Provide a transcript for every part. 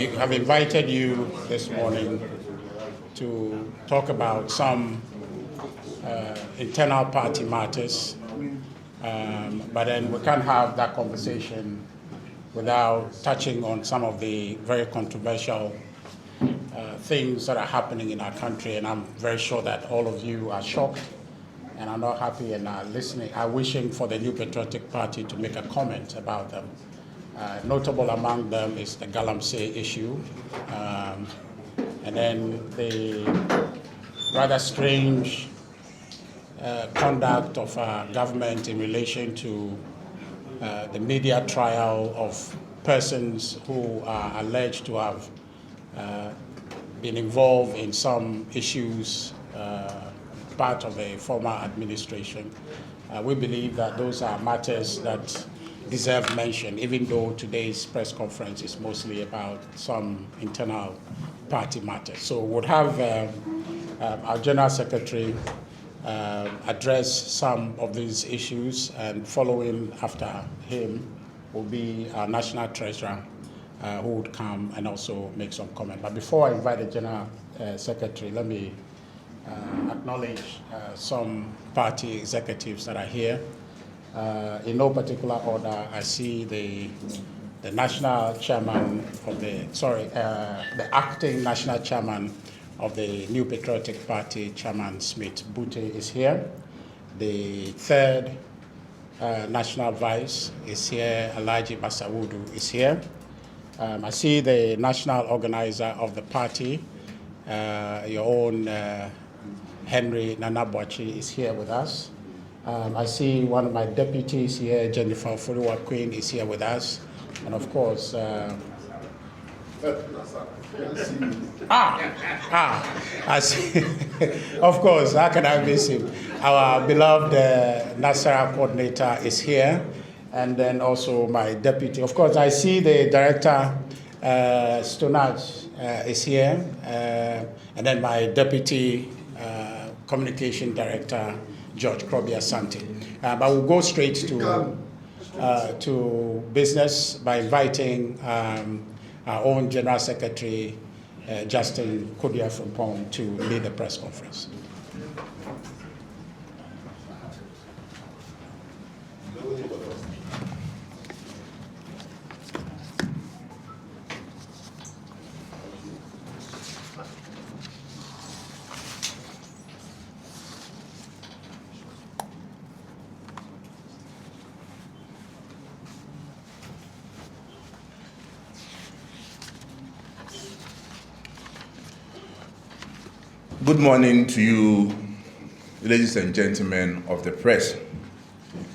I've invited you this morning to talk about some internal party matters, but then we can't have that conversation without touching on some of the very controversial things that are happening in our country, and I'm very sure that all of you are shocked and are not happy and are listening, are wishing for the new Patriotic Party to make a comment about them. Notable among them is the Galamsey issue, and then the rather strange conduct of our government in relation to the media trial of persons who are alleged to have been involved in some issues part of the former administration. We believe that those are matters that deserve mention, even though today's press conference is mostly about some internal party matters. So we'll have our General Secretary address some of these issues, and following after him will be our National Treasurer who would come and also make some comment. But before I invite the General Secretary, let me acknowledge some party executives that are here. In no particular order, I see the national chairman of the acting national chairman of the New Patriotic Party, Chairman Smith Bute, is here. The third national vice is here, Alhaji Basawudu is here. I see the national organizer of the party, your own Henry Nanabwachi, is here with us. I see one of my deputies here, Jennifer Furuwa Queen, is here with us. And of course, I see, of course, how can I miss him? Our beloved Nasara coordinator is here. And then also my deputy. Of course, I see the director, Stonach, is here. And then my deputy communication director, George Krobia Asante. But we'll go straight to business by inviting our own General Secretary, Justin Kodia Frimpong, to lead the press conference. Good morning to you, ladies and gentlemen of the press.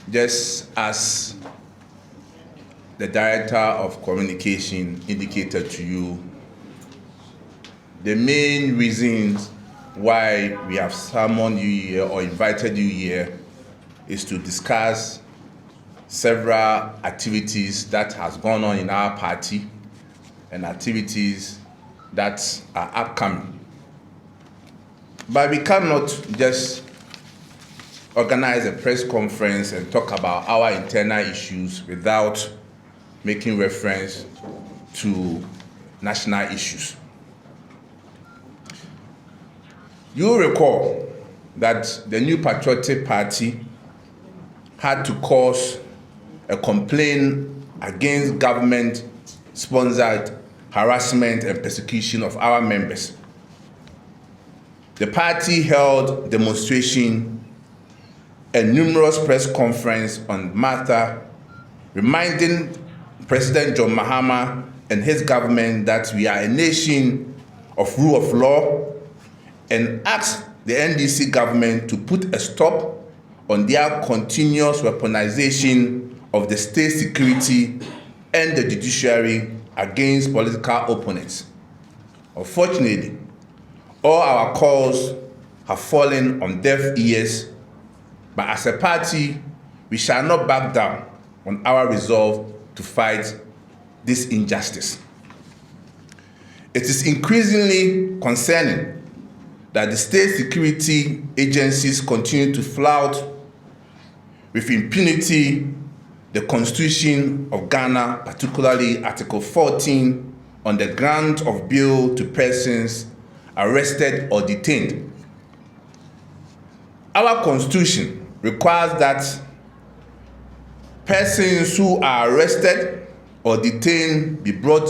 Just as the Director of Communication indicated to you, the main reasons why we have summoned you here or invited you here is to discuss several activities that has gone on in our party and activities that are upcoming. But we cannot just organize a press conference and talk about our internal issues without making reference to national issues. You recall that the New Patriotic Party had to cause a complaint against government-sponsored harassment and persecution of our members. The party held demonstration and numerous press conferences on matter, reminding President John Mahama and his government that we are a nation of rule of law, and asked the NDC government to put a stop on their continuous weaponization of the state security and the judiciary against political opponents. Unfortunately, all our calls have fallen on deaf ears, but as a party, we shall not back down on our resolve to fight this injustice. It is increasingly concerning that the state security agencies continue to flout with impunity the Constitution of Ghana, particularly Article 14 on the grant of bail to persons arrested or detained. Our Constitution requires that persons who are arrested or detained be brought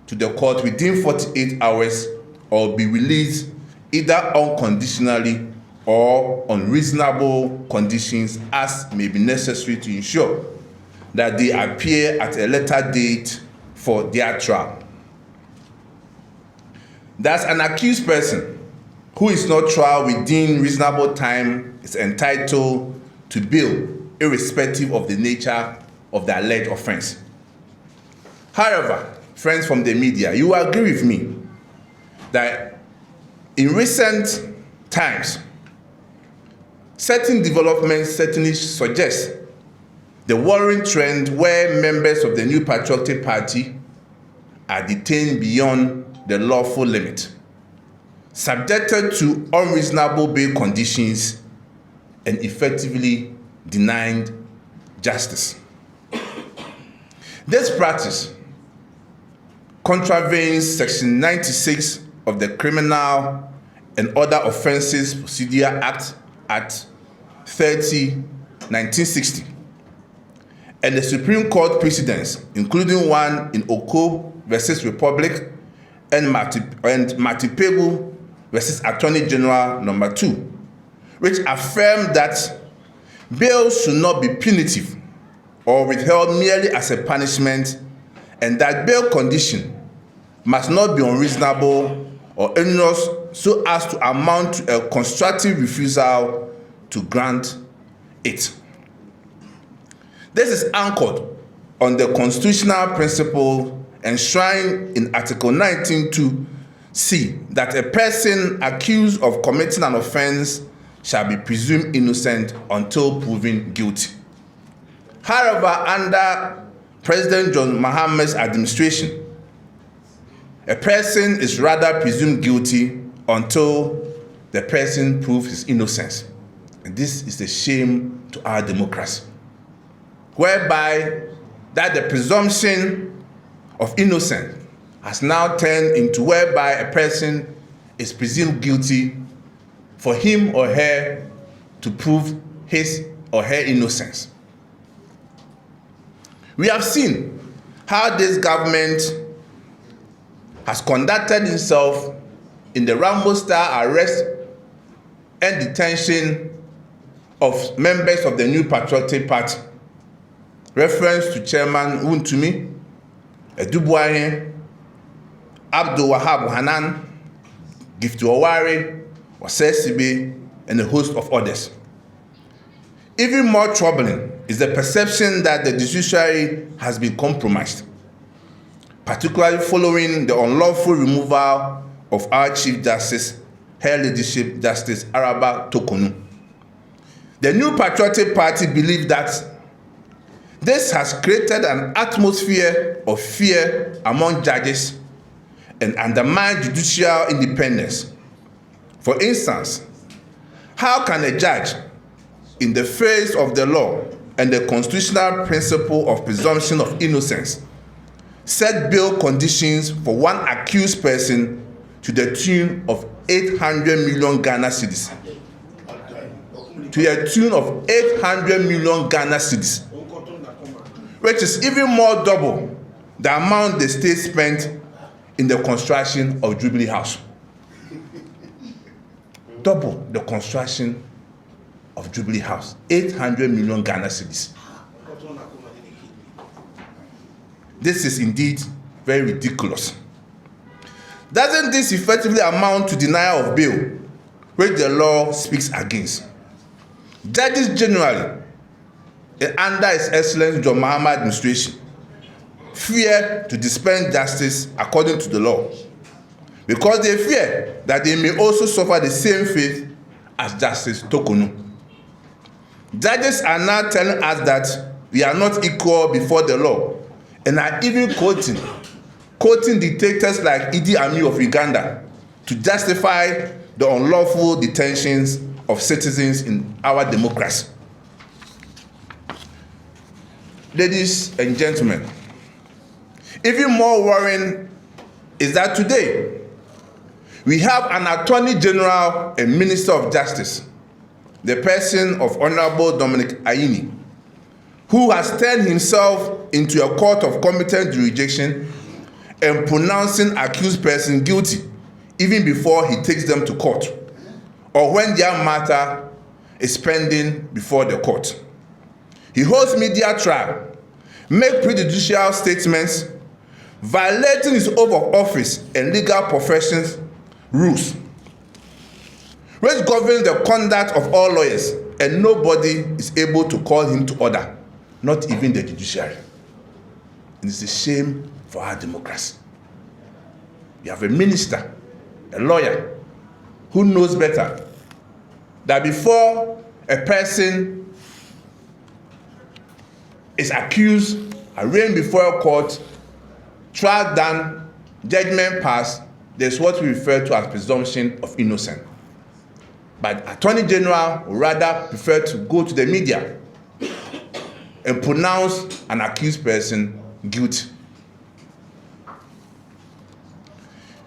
to the court within 48 hours or be released either unconditionally or on reasonable conditions as may be necessary to ensure that they appear at a later date for their trial. Thus, an accused person who is not tried within reasonable time is entitled to bail, irrespective of the nature of the alleged offense. However, friends from the media, you will agree with me that in recent times, certain developments certainly suggest the worrying trend where members of the new Patriotic Party are detained beyond the lawful limit, subjected to unreasonable bail conditions, and effectively denied justice. This practice contravenes Section 96 of the Criminal and Other Offences Procedure Act 30, 1960, and the Supreme Court precedents, including one in Oko versus Republic and Matipegu versus Attorney General number 2, which affirmed that bail should not be punitive or withheld merely as a punishment, and that bail condition must not be unreasonable or onerous so as to amount to a constructive refusal to grant it. This is anchored on the constitutional principle enshrined in Article 19(2)(c) that a person accused of committing an offense shall be presumed innocent until proven guilty. However, under President John Mahama's administration, a person is rather presumed guilty until the person proves his innocence. And this is a shame to our democracy, whereby that the presumption of innocence has now turned into whereby a person is presumed guilty for him or her to prove his or her innocence. We have seen how this government has conducted itself in the Rambo-style arrest and detention of members of the new Patriotic Party. Reference to Chairman Wuntumi, Edubuahe, Abdul Wahab Hanan, Gifty Owari, Osesibe, and a host of others. Even more troubling is the perception that the judiciary has been compromised, particularly following the unlawful removal of our Chief Justice, Her Ladyship Justice Araba Tokonu. The new Patriotic Party believe that this has created an atmosphere of fear among judges and undermined judicial independence. For instance, how can a judge, in the face of the law and the constitutional principle of presumption of innocence, set bail conditions for one accused person to the tune of 800 million Ghana cedis? To a tune of 800 million Ghana cedis, which is even more double the amount the state spent in the construction of Jubilee House. Double the construction of Jubilee House, 800 million Ghana cedis. This is indeed very ridiculous. Doesn't this effectively amount to denial of bail, which the law speaks against? Judges generally, under His Excellency John Mahama administration, fear to dispense justice according to the law, because they fear that they may also suffer the same fate as Justice Tokonu. Judges are now telling us that we are not equal before the law, and are even quoting dictators like Idi Amin of Uganda to justify the unlawful detentions of citizens in our democracy. Ladies and gentlemen, even more worrying is that today we have an Attorney General and Minister of Justice, the person of Honorable Dominic Ayine, who has turned himself into a court of competent jurisdiction and pronouncing accused person guilty even before he takes them to court or when their matter is pending before the court. He holds media trial, makes prejudicial statements, violating his oath of office and legal professions rules, which govern the conduct of all lawyers, and nobody is able to call him to order, not even the judiciary. And it's a shame for our democracy. You have a minister, a lawyer, who knows better that before a person is accused, arraigned before a court, trial done, judgment passed, there's what we refer to as presumption of innocence. But Attorney General would rather prefer to go to the media and pronounce an accused person guilty.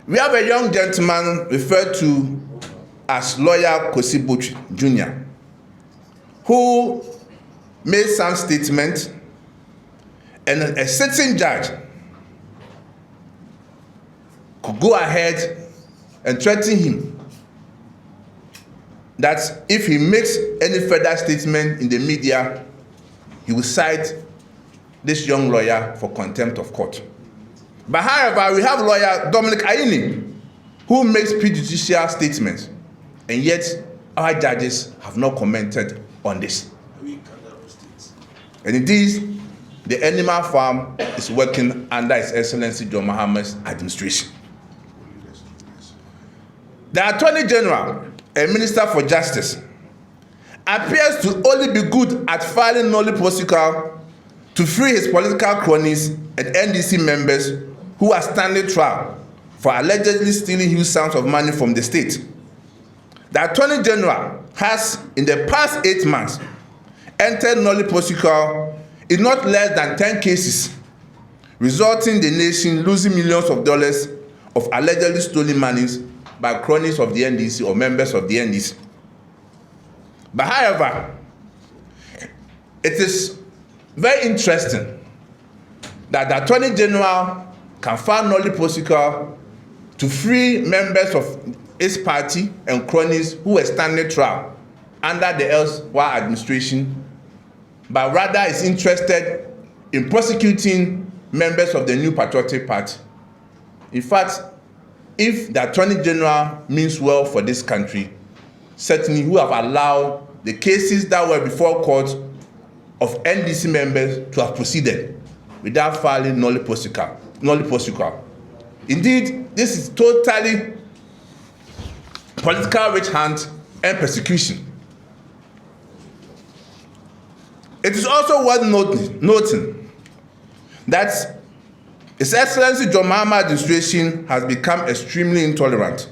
We have a young gentleman referred to as lawyer Kosi Butch Jr., who made some statement, and a sitting judge could go ahead and threaten him that if he makes any further statement in the media, he will cite this young lawyer for contempt of court. But however, we have lawyer Dominic Ayine, who makes prejudicial statements, and yet our judges have not commented on this. And indeed, the animal farm is working under His Excellency John Mahama's administration. The Attorney General and Minister for Justice appears to only be good at filing nolli prosequi to free his political cronies and NDC members who are standing trial for allegedly stealing huge sums of money from the state. The Attorney General has, in the past 8 months, entered nolli prosequi in not less than 10 cases, resulting in the nation losing millions of dollars of allegedly stolen monies by cronies of the NDC or members of the NDC. But however, it is very interesting that the Attorney General can file nolli prosequi to free members of his party and cronies who were standing trial under the elsewhere administration, but rather is interested in prosecuting members of the new Patriotic Party. In fact, if the Attorney General means well for this country, certainly who have allowed the cases that were before court of NDC members to have proceeded without filing nolli prosequi. Indeed, this is totally political witch hunt and persecution. It is also worth noting that His Excellency John Mahama administration has become extremely intolerant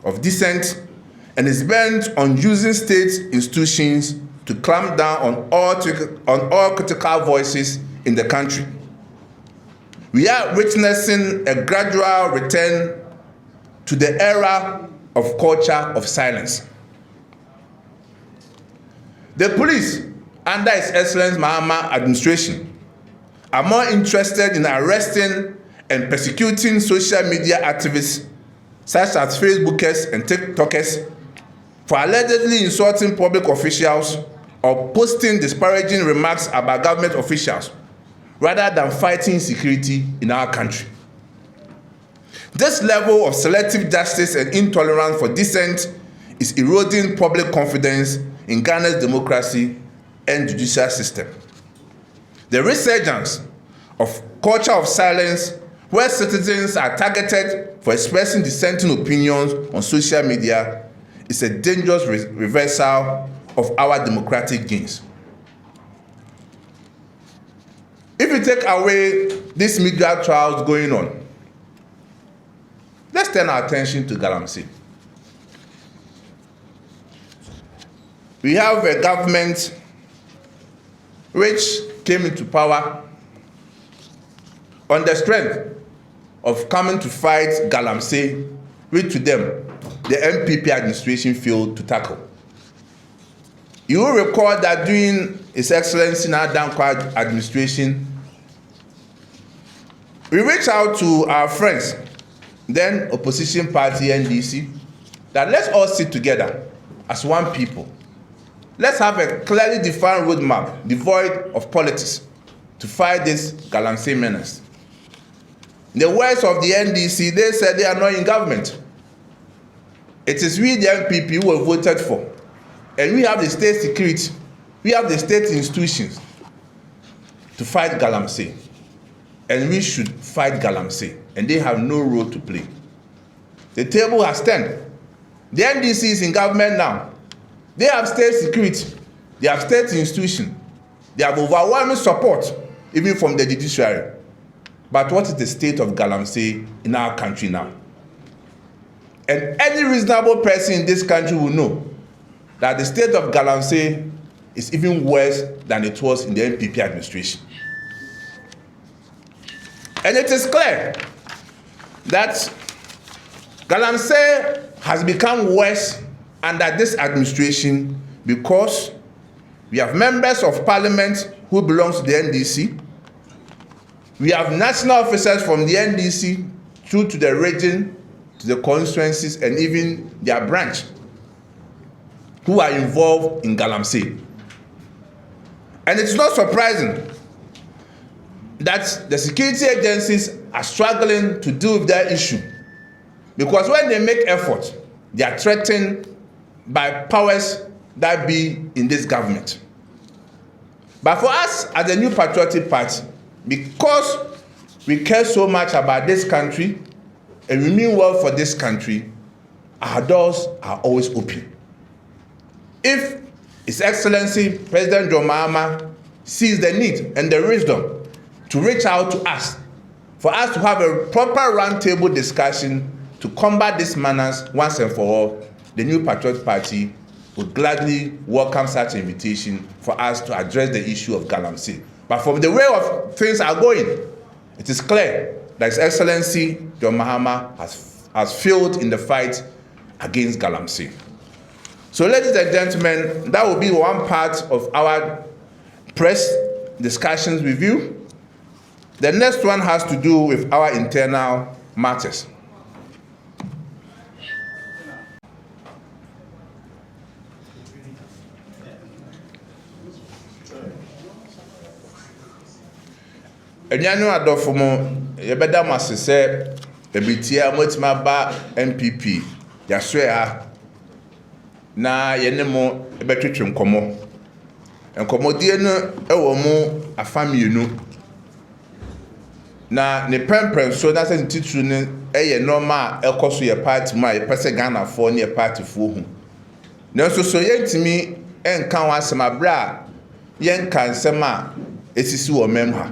of dissent and is bent on using state institutions to clamp down on all critical voices in the country. We are witnessing a gradual return to the era of culture of silence. The police, under His Excellency Mahama administration, are more interested in arresting and persecuting social media activists such as Facebookers and TikTokers for allegedly insulting public officials or posting disparaging remarks about government officials rather than fighting insecurity in our country. This level of selective justice and intolerance for dissent is eroding public confidence in Ghana's democracy and judicial system. The resurgence of culture of silence, where citizens are targeted for expressing dissenting opinions on social media, is a dangerous reversal of our democratic gains. If you take away these media trials going on, let's turn our attention to Galamsey. We have a government which came into power on the strength of coming to fight Galamsey, which to them, the NPP administration failed to tackle. You will recall that during His Excellency Nadankwa administration, we reached out to our friends, then opposition party NDC, that let's all sit together as one people. Let's have a clearly defined roadmap, devoid of politics, to fight this Galamsey menace. In the words of the NDC, they said they are not in government. It is we, the NPP, who have voted for. And we have the state security, we have the state institutions to fight Galamsey. And we should fight Galamsey. And they have no role to play. The table has turned. The NDC is in government now. They have state security. They have state institutions. They have overwhelming support, even from the judiciary. But what is the state of Galamsey in our country now? And any reasonable person in this country will know that the state of Galamsey is even worse than it was in the NPP administration. And it is clear that Galamsey has become worse under this administration because we have members of parliament who belong to the NDC. We have national officers from the NDC through to the region, to the constituencies, and even their branch who are involved in Galamsey. And it's not surprising that the security agencies are struggling to deal with that issue, because when they make effort, they are threatened by powers that be in this government. But for us as the new Patriotic Party, because we care so much about this country and we mean well for this country, our doors are always open. If His Excellency President John Mahama sees the need and the wisdom to reach out to us, for us to have a proper roundtable discussion to combat this menace once and for all, the new Patriotic Party would gladly welcome such an invitation for us to address the issue of Galamsey. But from the way of things are going, it is clear that His Excellency John Mahama has failed in the fight against Galamsey. So, ladies and gentlemen, that will be one part of our press discussions with you. The next one has to do with our internal matters. Enyanu adofomo yebeda masese ebitia motima ba NPP yaswea na yenemo ebetwetwe nkomo nkomodie no ewo mu afamienu na ne pemprem so na se titru ne eye normal ekoso ye party ma ye pese Ghana for ne party fo hu na so yentimi enka wasema bra yenka nsema esisi wo memha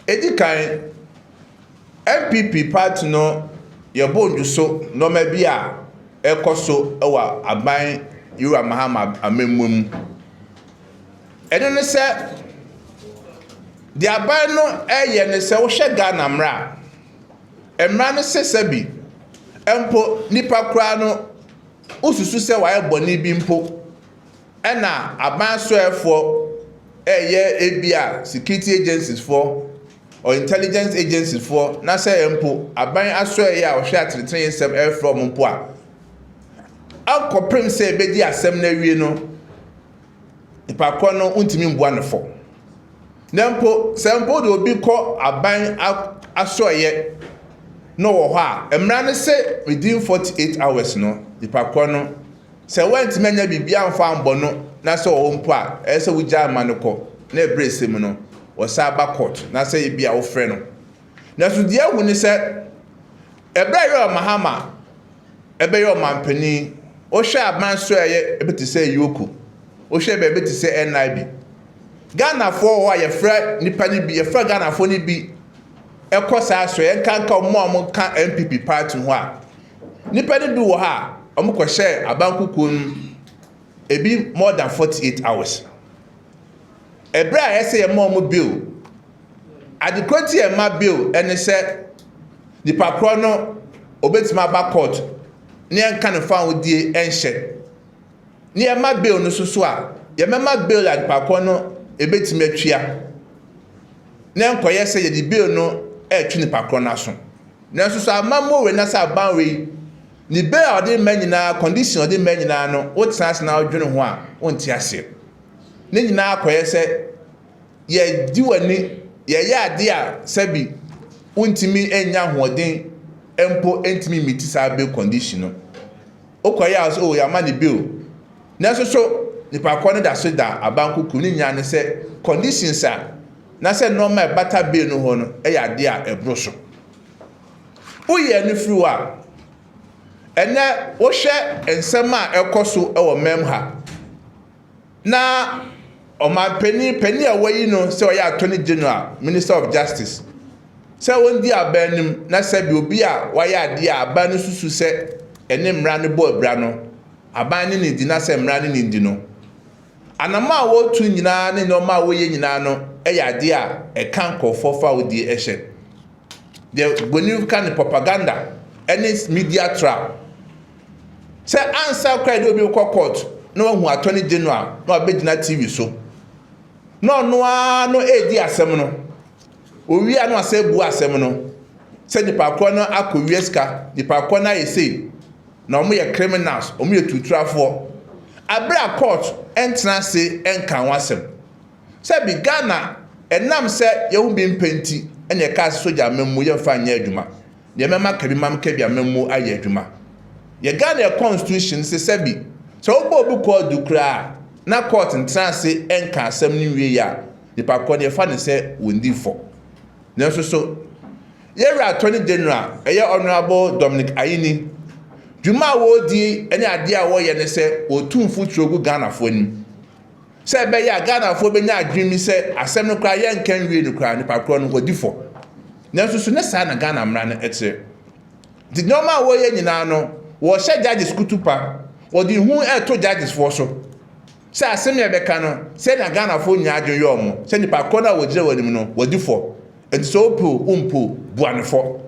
edikan NPP party no ye bondu so no ma bia ekoso ewa aban Yura Mahama amemum eno ne se di aban no eye ne se wo hwe Ghana mra emra ne se sabi empo nipa kra no ususu se wa eboni bi mpo ena aban so efo eye ebia security agencies for or intelligence agencies for na se empo aban aso eye a wo hwe atreten yesem air from mpo a akopem se bedi asem na wie no nipa kra no untimi mboa ne fo nempo sempo de obi ko aban asoye no wo ho a emra ne se within 48 hours no nipa kra no se went menya bibia mfa ambo no na se wo mpo a ese wugya amanko na ebresem no wo sa ba court na se bia wo frɛ no na so dia hu ne se ebra yo Mahama ebe yo mampani o hwe aban soye ebeti se yoku o hwe be ebeti se NIB Ghana for wa ye fra nipa ni bi ye fra Ghana for ni bi ekosa so ye kanka omo ka NPP party ho a nipa ni bi wo ha omo ko hye abankuku ebi more than 48 hours ebra ye say ye mo bill adequate e ma bill ene se the pakro no obetima ba court ne enka ne fa wodie enhye ne e ma bill no so a ye mema bill at pakro no ebetima atwia ne enkoye se ye di bill no etwi ne pakro na so ne so amamo we na sa ban we ni bill odi manyina condition odi manyina no what sense na odwene ho a wonti ase ne nyina akoye se ye di wani ye ya ade a sabi untimi enya hoden empo entimi miti sa bill condition no okoye as o ya mani bill na so ni pa ko ne da so da abankuku ni nya ne se conditions a na se normal bata bill no ho no e ya ade a ebro so uye ni free wa ene wo hwe ensem a ekoso e wo mem ha na Oma penny away no say oya Attorney General, Minister of Justice. Say won di abanim na say bi obi a waya ade a aban no susu say ene mra no bo abra no aban ni di na say mra ni ndi no anama wo tu nyina ne no ma wo ye nyina no e ya ade a e kan kofo fa wo di ehye the gonu kan propaganda any media trap say answer cry do obi court no hu Attorney General no abegina TV so no edi asem no owi anu asebu asem no se nipa ko no akowie ska nipa ko na yesi na omo ye criminals omo ye tuturafo abra court entna se enka wasem se bi Ghana enam se ye hu bi mpenti ene ka soja memmu ye fa nya adwuma ye mema kabimam kabia memmu aye adwuma ye Ghana constitution se bi so obo ko dukra na court ntranse enka asem ni wie ya nipa ko de fa ne se wondi fo na so yera Attorney General eye Honorable Dominic Ayini dwuma wo di ene ade a wo ye ne se otumfu trogu Ghana fo nim se be ya Ghana fo be nya adwimi se asem no kra ye nkan wie no kra nipa ko no wodi fo na so ne sa na Ghana mra na etre di normal wo ye nyina no wo hye judges kutupa wo di hu to judges fo so sa asem ya beka no se na Ghana fo nya adwo yo mo se nipa ko na wo gire wanim no wodi fo enti umpo buanefo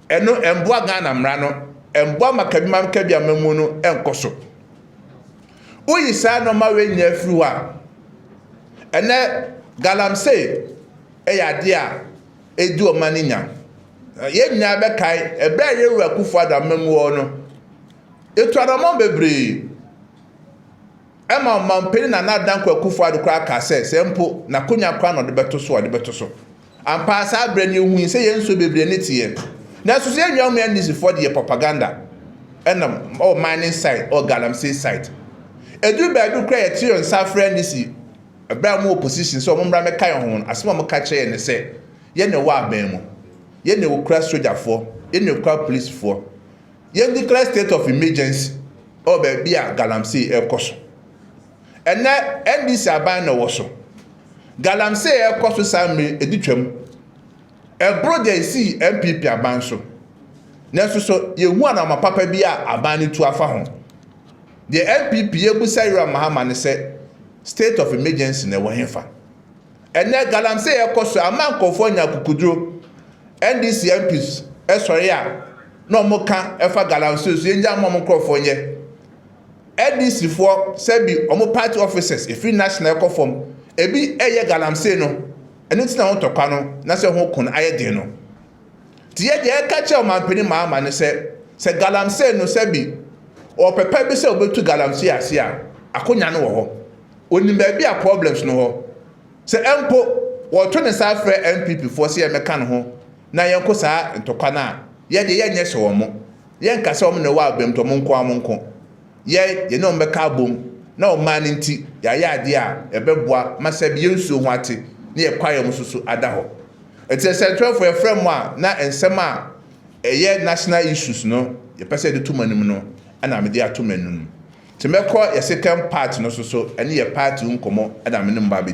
eno emboa Ghana mra no emboa makabimam kabia mamu no enkoso uyi sa no ma we nya afiri wa ene Galamsey ya de a edu o maninya ye nya be kai ebra ye wura kufu ada mamu no etu adamon bebre ema mampeni na nadan kwa kufu adu kra ka se mpo na konya kwa no de beto so ampa sa abre ni hu se ye nso bebre ne tie na so se nwa mu NDC for the propaganda enam o mining site o Galamsey site edu ba du kra ye tie nsa friend NDC ebra mu opposition so mo mra me kai ho asema mo ka kye ne se ye ne wa aban mu ye ne wo kra soldier for ye ne kra police for ye declare state of emergency o ba bia Galamsey ekoso ene NDC aban no wo so Galamsey ekoso samre editwam ebro de si NPP aban so na so ye hu ana mapapa bia aban ni tu afa ho the NPP ye bu say John Mahama ne se state of emergency na wo henfa ene Galamsey ekoso aman kofo nya kukuduro NDC MPs esori a no mo ka efa Galamsey so ye nja mo krofo nye NDC for sebi omo party officers if free national ecoform ebi eye Galamsey no eni tina won tokwa no na se ho kun ayede no ti ye de ka che o mampeni Mahama ne se Galamsey no sebi o pepe bi se obetu Galamsey ase a akonya no wo ho oni ba bi a problems no ho se empo wo to ne sa frɛ NPP for se ye meka no ho na ye nko sa ntokwa na ye de ye nye se wo mo ye nka se wo ne wa abem to mo nko ye no mbeka bom na o man nti ya ade a ebeboa masabi yensuo ho ate na ye kwaye mususu ada ho eti central for frame a na ensem a eye national issues no ye pese de tumanim no ana me de atomanum te mekọ ye second part no so ene ye part nkomo ana me no mba be